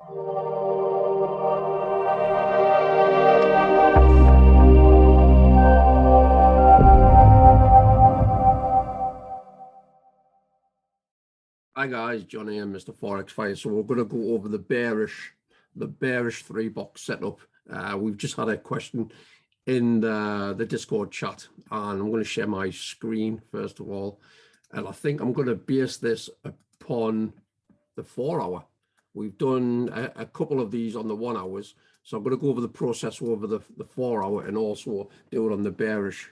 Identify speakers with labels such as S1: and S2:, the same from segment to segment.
S1: Hi guys, Johnny and Mr. Forex Fire. So we're going to go over the bearish 3-box setup. We've just had a question in the Discord chat, and I'm going to share my screen first of all. And I think I'm going to base this upon the 4 hour. We've done a couple of these on the 1 hours. So I'm going to go over the process over the 4 hour and also do it on the bearish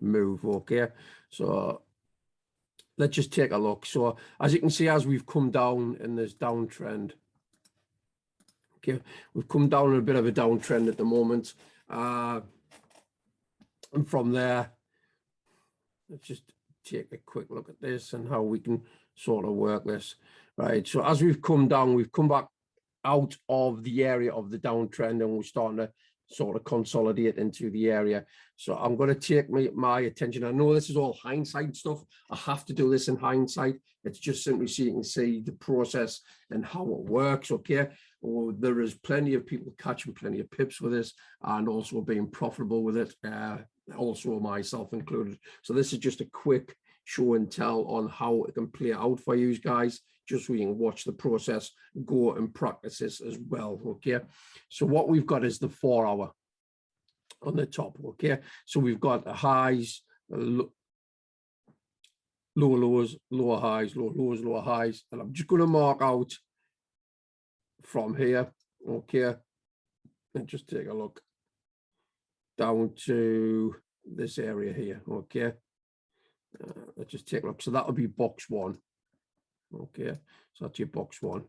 S1: move. Okay. So let's just take a look. So as you can see, as we've come down in this downtrend, okay, we've come down in a bit of a downtrend at the moment. And from there, let's just take a quick look at this and how we can sort of work this. Right. So as we've come down, we've come back out of the area of the downtrend and we're starting to sort of consolidate into the area. So I'm going to take my attention. I know this is all hindsight stuff. I have to do this in hindsight. It's just simply so you can see the process and how it works. Okay. Well, there is plenty of people catching plenty of pips with this and also being profitable with it. Also myself included. So this is just a quick show and tell on how it can play out for you guys, just so you can watch the process, go and practice this as well. Okay. So what we've got is the 4 hour on the top. Okay. So we've got highs, low lows, lower highs, low lows, lower highs. And I'm just going to mark out from here. Okay. And just take a look down to this area here. Okay. Let's just take a look. So that'll be box 1. Okay, so that's your box 1.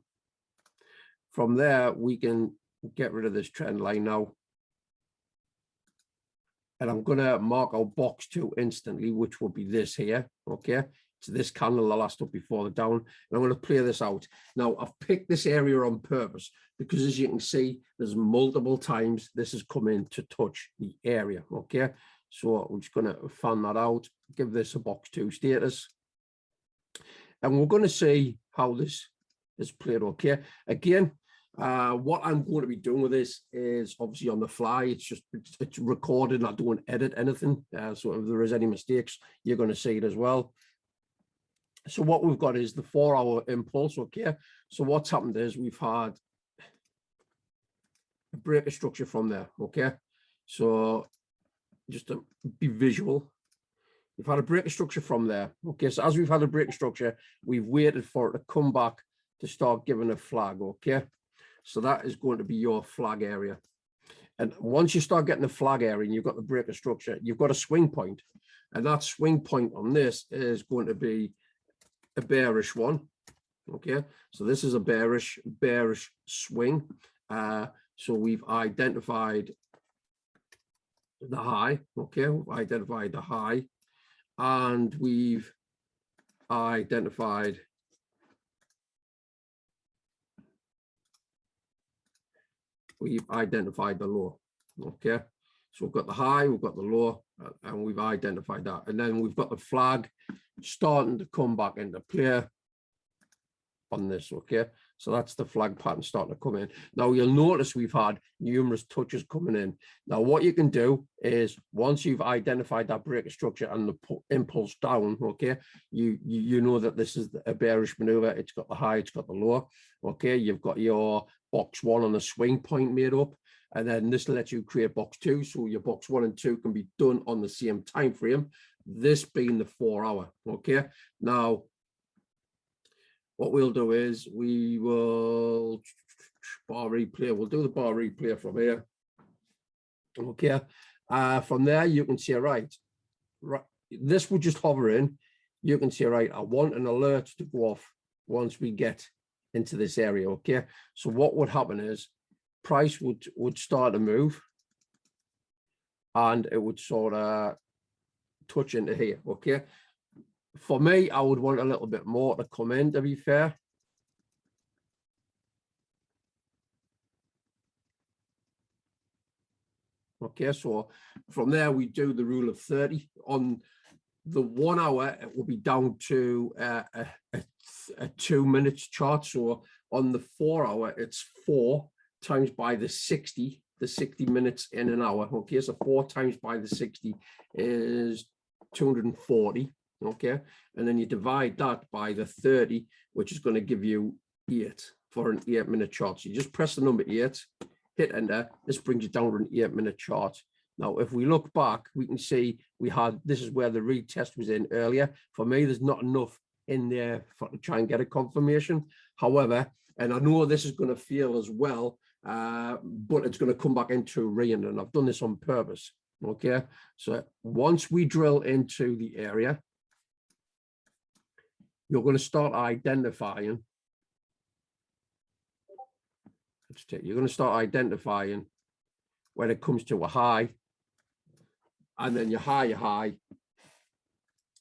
S1: From there, we can get rid of this trend line now. And I'm going to mark out box 2 instantly, which will be this here. Okay, so this candle the last up before the down. And I'm going to play this out. Now, I've picked this area on purpose because, as you can see, there's multiple times this has come in to touch the area. Okay, so we're just going to fan that out, give this a box 2 status. And we're going to see how this is played. Okay. Again, what I'm going to be doing with this is obviously on the fly. It's recorded and I don't edit anything. So if there is any mistakes, you're going to see it as well. So what we've got is the 4 hour impulse. Okay. So what's happened is we've had a break of structure from there. Okay. So just to be visual, we've had a break of structure from there. Okay, so as we've had a break of structure, we've waited for it to come back to start giving a flag. Okay, so that is going to be your flag area. And once you start getting the flag area and you've got the break of structure, you've got a swing point. And that swing point on this is going to be a bearish one. Okay, so this is a bearish swing. So we've identified the high. Okay, we've identified the high. And we've identified the low. Okay, so we've got the high, we've got the low, and we've identified that. And then we've got the flag starting to come back into play on this. Okay, so that's the flag pattern starting to come in. Now you'll notice we've had numerous touches coming in. Now what you can do is, once you've identified that break of structure and the impulse down, okay, you know that this is a bearish maneuver. It's got the high, it's got the low. Okay, you've got your box 1 on the swing point made up, and then this lets you create box 2, so your box 1 and 2 can be done on the same time frame, this being the 4 hour. Okay, now what we'll do is we will bar replay. We'll do the bar replay from here. Okay. From there, you can see, right. This will just hover in. You can see, right, I want an alert to go off once we get into this area. Okay. So what would happen is price would start to move and it would sort of touch into here. Okay. For me, I would want a little bit more to come in, to be fair. Okay, so from there, we do the rule of 30. On the 1 hour, it will be down to a 2 minutes chart. So On the 4 hour, it's 4 times by the 60 minutes in an hour. Okay, so 4 times by the 60 is 240. Okay, and then you divide that by the 30, which is going to give you 8 for an 8-minute chart. So you just press the number 8, hit enter. This brings you down to an 8-minute chart. Now, if we look back, we can see this is where the retest was in earlier. For me, there's not enough in there to try and get a confirmation. However, and I know this is going to fail as well, but it's going to come back into rein, and I've done this on purpose. Okay, so once we drill into the area, you're going to start identifying. You're going to start identifying when it comes to a high, and then your high,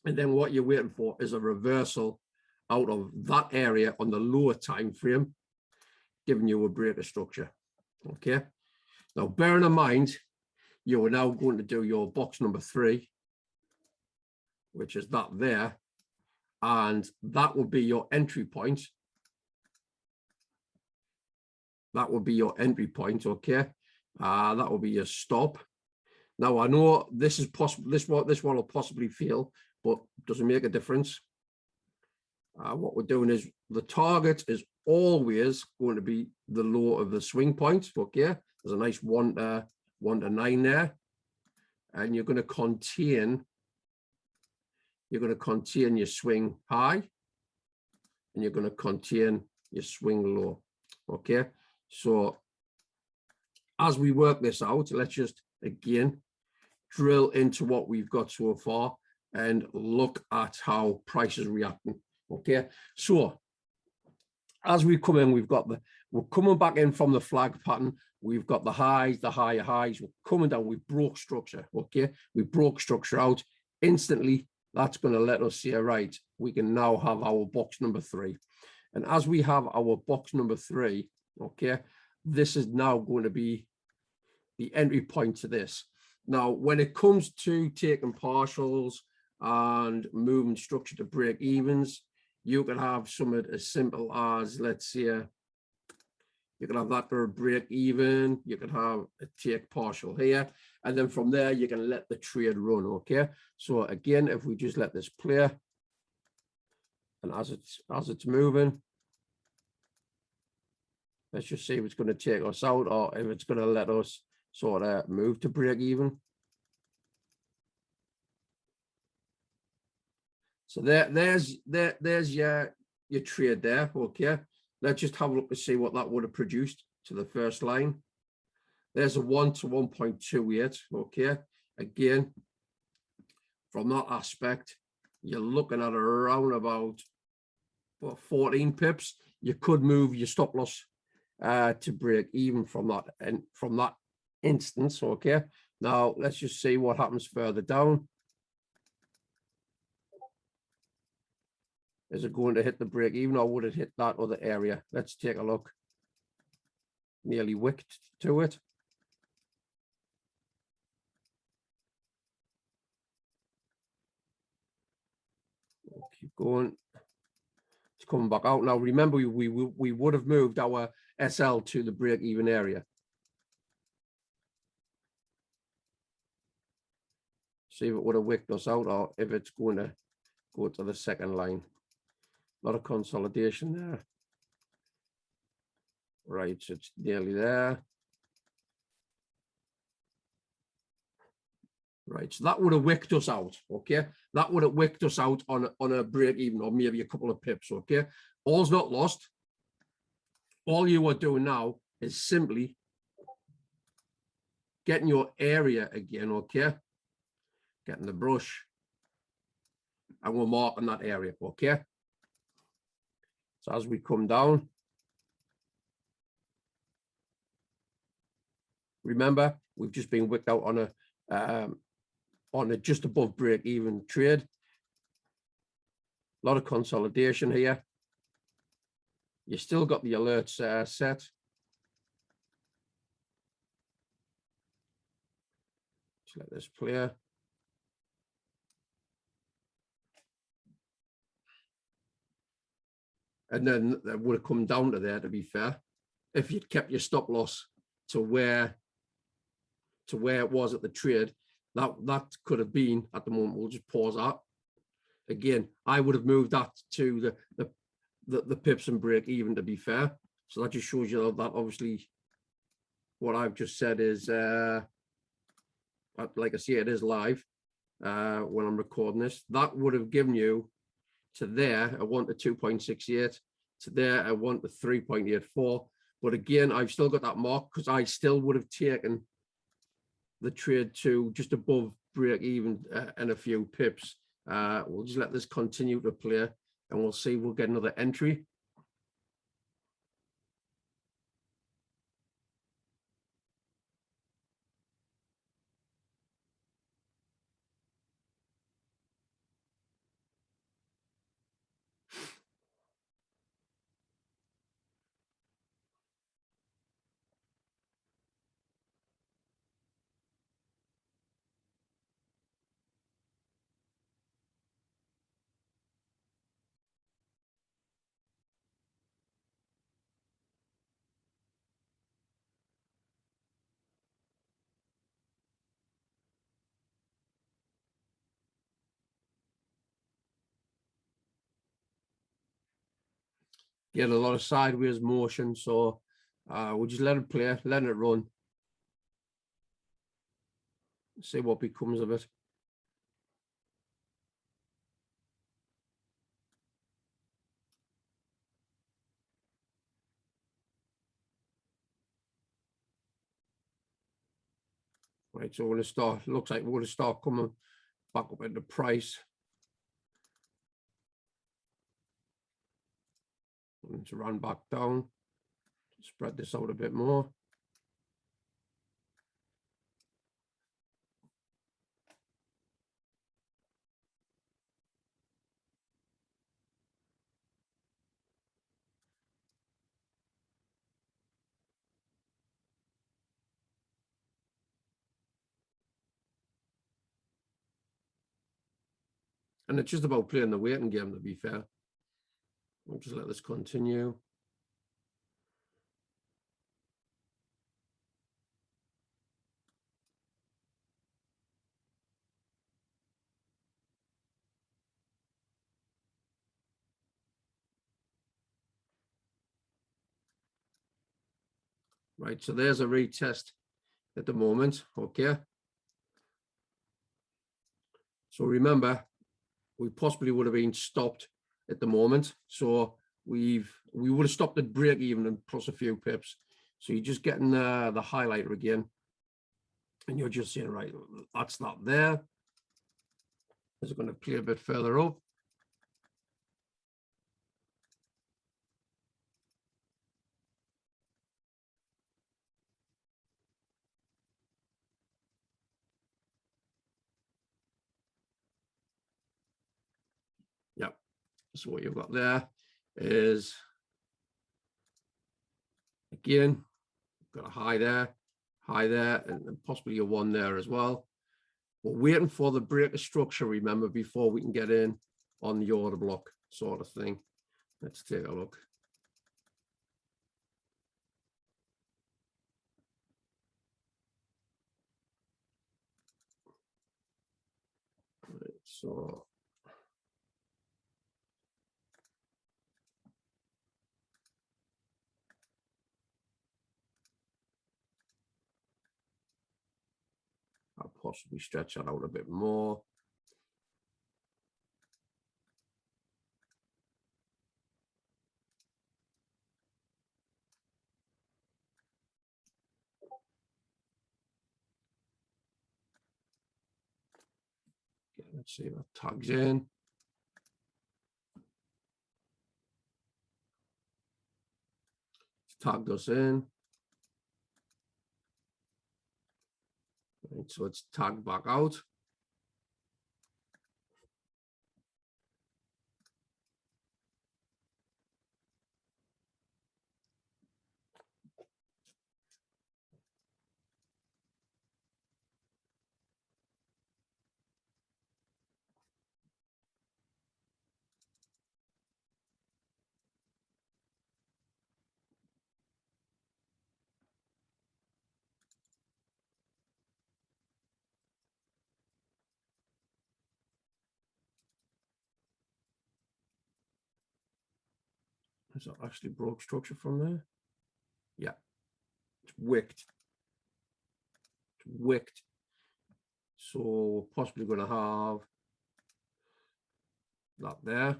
S1: and then what you're waiting for is a reversal out of that area on the lower time frame, giving you a breaker structure. Okay, now bearing in mind, you are now going to do your box number 3, which is that there, and that will be your entry point. That will be your entry point. Okay, that will be your stop. Now I know this is possible. This one will possibly fail, but doesn't make a difference. What we're doing is the target is always going to be the low of the swing point. Okay, there's a nice 1 to 9 there, and you're going to contain. You're going to contain your swing high, and you're going to contain your swing low. Okay, so as we work this out, let's just again drill into what we've got so far and look at how price is reacting. Okay, so as we come in, we're coming back in from the flag pattern. We've got the highs, the higher highs. We're coming down. We broke structure. Okay, we broke structure out instantly. That's going to let us see, right, we can now have our box number 3. And as we have our box number 3, okay, this is now going to be the entry point to this. Now, when it comes to taking partials and moving structure to break evens, you can have something as simple as, let's say, you can have that for a break even, you can have a take partial here, and then from there you can let the trade run. Okay, so again, if we just let this play, and as it's moving, let's just see if it's going to take us out or if it's going to let us sort of move to break even. So there's your trade there. Okay, let's just have a look to see what that would have produced to the first line. There's a 1 to 1.28. Okay, again, from that aspect, you're looking at around about 14 pips. You could move your stop loss to break even from that, and from that instance. Okay, now let's just see what happens further down. Is it going to hit the break even, or would it hit that other area? Let's take a look. Nearly wicked to it. We'll keep going. It's coming back out now. Remember, we would have moved our SL to the break even area. See if it would have wicked us out, or if it's going to go to the second line. A lot of consolidation there. Right, so it's nearly there. Right, so that would have wicked us out. Okay, that would have wicked us out on a break even, or maybe a couple of pips. Okay, all's not lost. All you are doing now is simply getting your area again. Okay, getting the brush, and we're marking that area. Okay, so as we come down, remember, we've just been wicked out on a just above break even trade. A lot of consolidation here. You still got the alerts set. Just let this play. and then that would have come down to there, to be fair, if you'd kept your stop loss to where it was at the trade. That could have been at the moment. We'll just pause that. Again, I would have moved that to the pips and break even, to be fair. So that just shows you that obviously what I've just said is, like I say, it is live when I'm recording this. That would have given you to there a 1 to 2.68, to there a 1 to 3.84. But again, I've still got that mark because I still would have taken the trade to just above break even and a few pips. We'll just let this continue to play and we'll see. We'll get another entry. Get a lot of sideways motion, so we'll just let it play, let it run, see what becomes of it. Right, so we're going to start, looks like we're going to start coming back up into price. And to run back down, spread this out a bit more. And it's just about playing the waiting game, to be fair. We'll just let this continue. Right, so there's a retest at the moment, okay? So remember, we possibly would have been stopped at the moment. So we would have stopped at break even and plus a few pips. So you're just getting the highlighter again. And you're just saying, right, that's not there. Is it going to play a bit further up? Yep. So what you've got there is, again, got a high there, and possibly a one there as well. We're waiting for the break of structure, remember, before we can get in on the order block sort of thing. Let's take a look. Right, so I'll possibly stretch that out a bit more. Okay, let's see if that tags in. It's tagged us in. Right, so it's tagged back out. Is that actually broke structure from there? Yeah, it's wicked. It's wicked. So we're possibly going to have that there.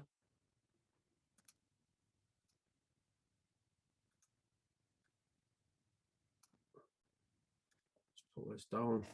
S1: Let's pull this down.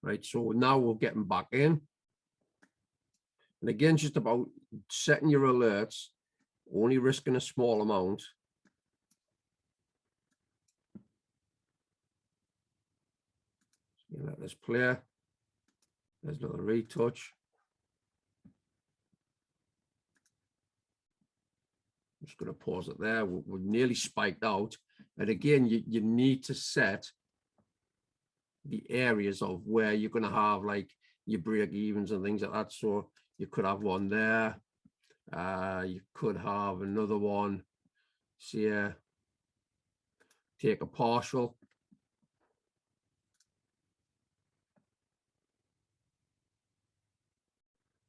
S1: Right, so now we're getting back in. And again, just about setting your alerts, only risking a small amount. So let this play. There's another retouch. I'm just going to pause it there. We're nearly spiked out. And again, you need to set the areas of where you're going to have like your break evens and things like that. So you could have one there. You could have another one. See here. Take a partial.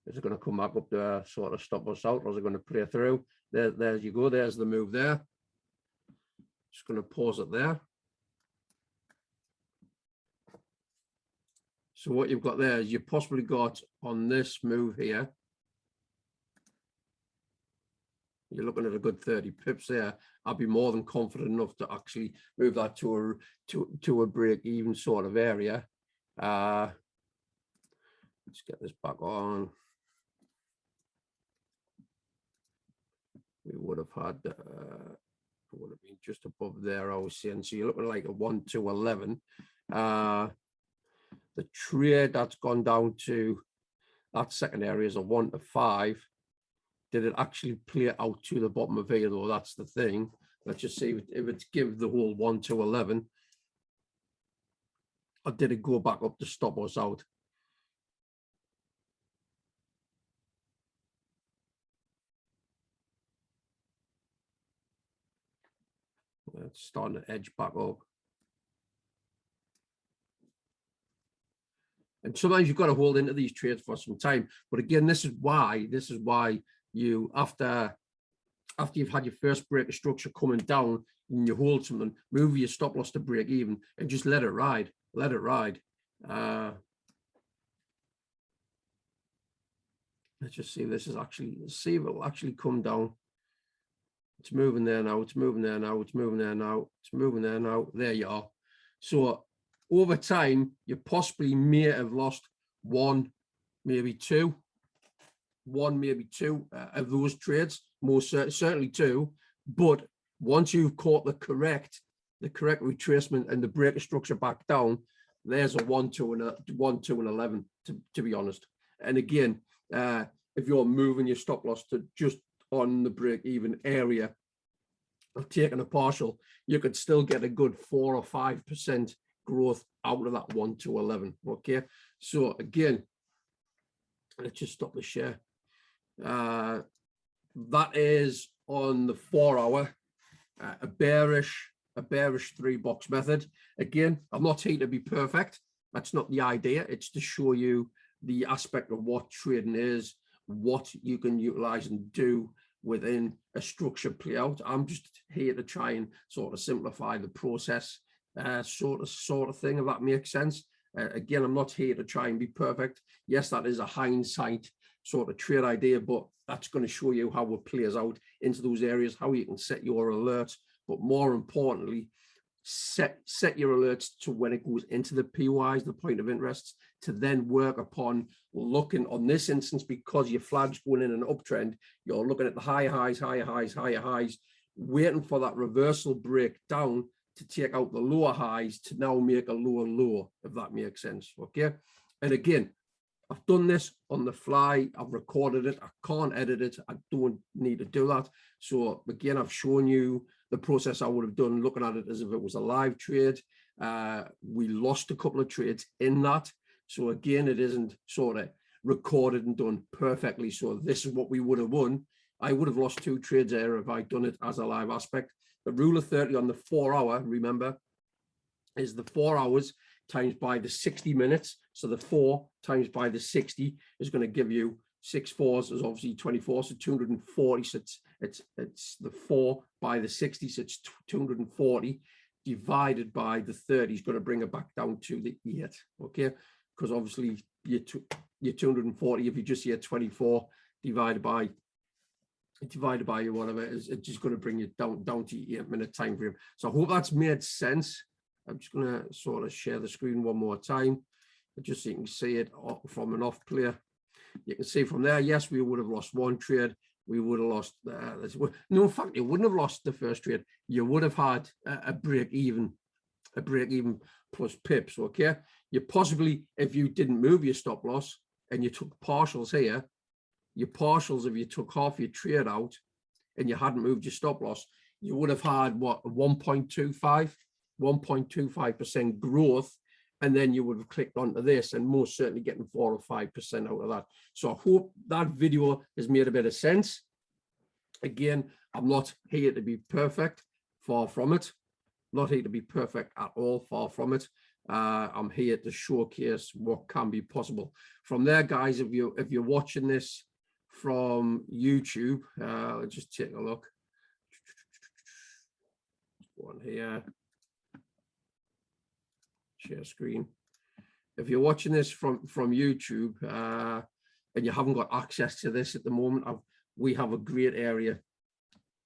S1: Is it going to come back up there, sort of stop us out, or is it going to play through? There you go. There's the move there. Just going to pause it there. So what you've got there is you've possibly got on this move here, you're looking at a good 30 pips there. I'd be more than confident enough to actually move that to a break even sort of area. Let's get this back on. We would have had would have been just above there, I was saying. So you're looking like a 1 to 11. The trade that's gone down to that second area is a 1 to 5. Did it actually play out to the bottom of here though? That's the thing. Let's just see if it's give the whole 1 to 11. Or did it go back up to stop us out? It's starting to edge back up. And sometimes you've got to hold into these trades for some time. But again, this is why you, after you've had your first break of structure coming down and you hold something, move your stop loss to break even and just let it ride. Let it ride. Let's just see if this is actually, see if it will actually come down. It's moving there now. It's moving there now. It's moving there now. It's moving there now. There you are. So over time, you possibly may have lost one, maybe two of those trades. Most certainly two. But once you've caught the correct retracement and the break of structure back down, there's a 1 to an 11. To be honest. And again, if you're moving your stop loss to just on the break even area of taking a partial, you could still get a good 4 or 5% growth out of that 1 to 11. Okay, so again, let's just stop the share. That is on the 4 hour, a bearish 3-box method. Again, I'm not here to be perfect. That's not the idea. It's to show you the aspect of what trading is, what you can utilize and do within a structured playout. I'm just here to try and sort of simplify the process, sort of thing, if that makes sense. Again, I'm not here to try and be perfect. Yes, that is a hindsight sort of trade idea, but that's going to show you how it plays out into those areas, how you can set your alerts, but more importantly, set your alerts to when it goes into the POIs, the point of interest, to then work upon looking on this instance, because your flag's going in an uptrend, you're looking at the higher highs, waiting for that reversal breakdown to take out the lower highs to now make a lower low, if that makes sense. Okay. And again, I've done this on the fly. I've recorded it. I can't edit it. I don't need to do that. So again, I've shown you the process I would have done looking at it as if it was a live trade. We lost a couple of trades in that. So again, it isn't sort of recorded and done perfectly. So this is what we would have won. I would have lost 2 trades there if I'd done it as a live aspect. The rule of 30 on the 4 hour, remember, is the 4 hours times by the 60 minutes. So the 4 times by the 60 is going to give you 6 4s is obviously 24, so 240. So it's the 4 by the 60, so it's 240 divided by the 30 is going to bring it back down to the 8. Okay, because obviously your 240, if you just hear 24 divided by your whatever, it's just going to bring you down to 8-minute time frame. So I hope that's made sense. I'm just going to sort of share the screen one more time, just so you can see it from an off player. You can see from there, yes, we would have lost 1 trade. We would have lost, no, in fact, you wouldn't have lost the first trade. You would have had a break even plus pips, okay? You possibly, if you didn't move your stop loss and you took partials here, your partials, if you took half your trade out and you hadn't moved your stop loss, you would have had, what, 1.25% growth, and then you would have clicked onto this and most certainly getting 4 or 5% out of that. So I hope that video has made a bit of sense. Again, I'm not here to be perfect, far from it. Not here to be perfect at all, far from it. I'm here to showcase what can be possible. From there, guys, if you're watching this from YouTube, let's just take a look. One here. Share screen. If you're watching this from YouTube and you haven't got access to this at the moment, we have a great area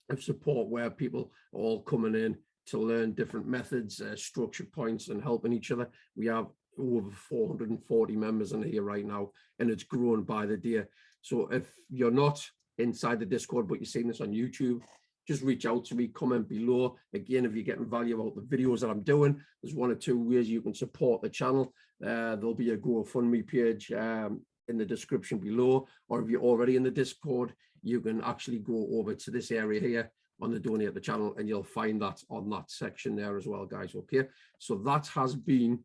S1: of support where people are all coming in to learn different methods, structure points, and helping each other. We have over 440 members in here right now, and it's grown by the day. So if you're not inside the Discord, but you're seeing this on YouTube, just reach out to me, comment below. Again, if you're getting value out the videos that I'm doing, there's 1 or 2 ways you can support the channel. There'll be a GoFundMe page in the description below, or if you're already in the Discord, you can actually go over to this area here on the donate the channel, and you'll find that on that section there as well, guys. Okay, so that has been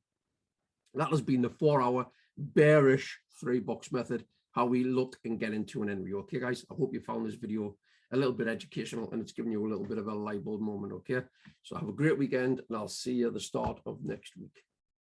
S1: the 4-hour bearish 3-box method, how we look and get into an entry. Okay, guys, I hope you found this video a little bit educational and it's giving you a little bit of a light bulb moment. Okay, so have a great weekend, and I'll see you at the start of next week.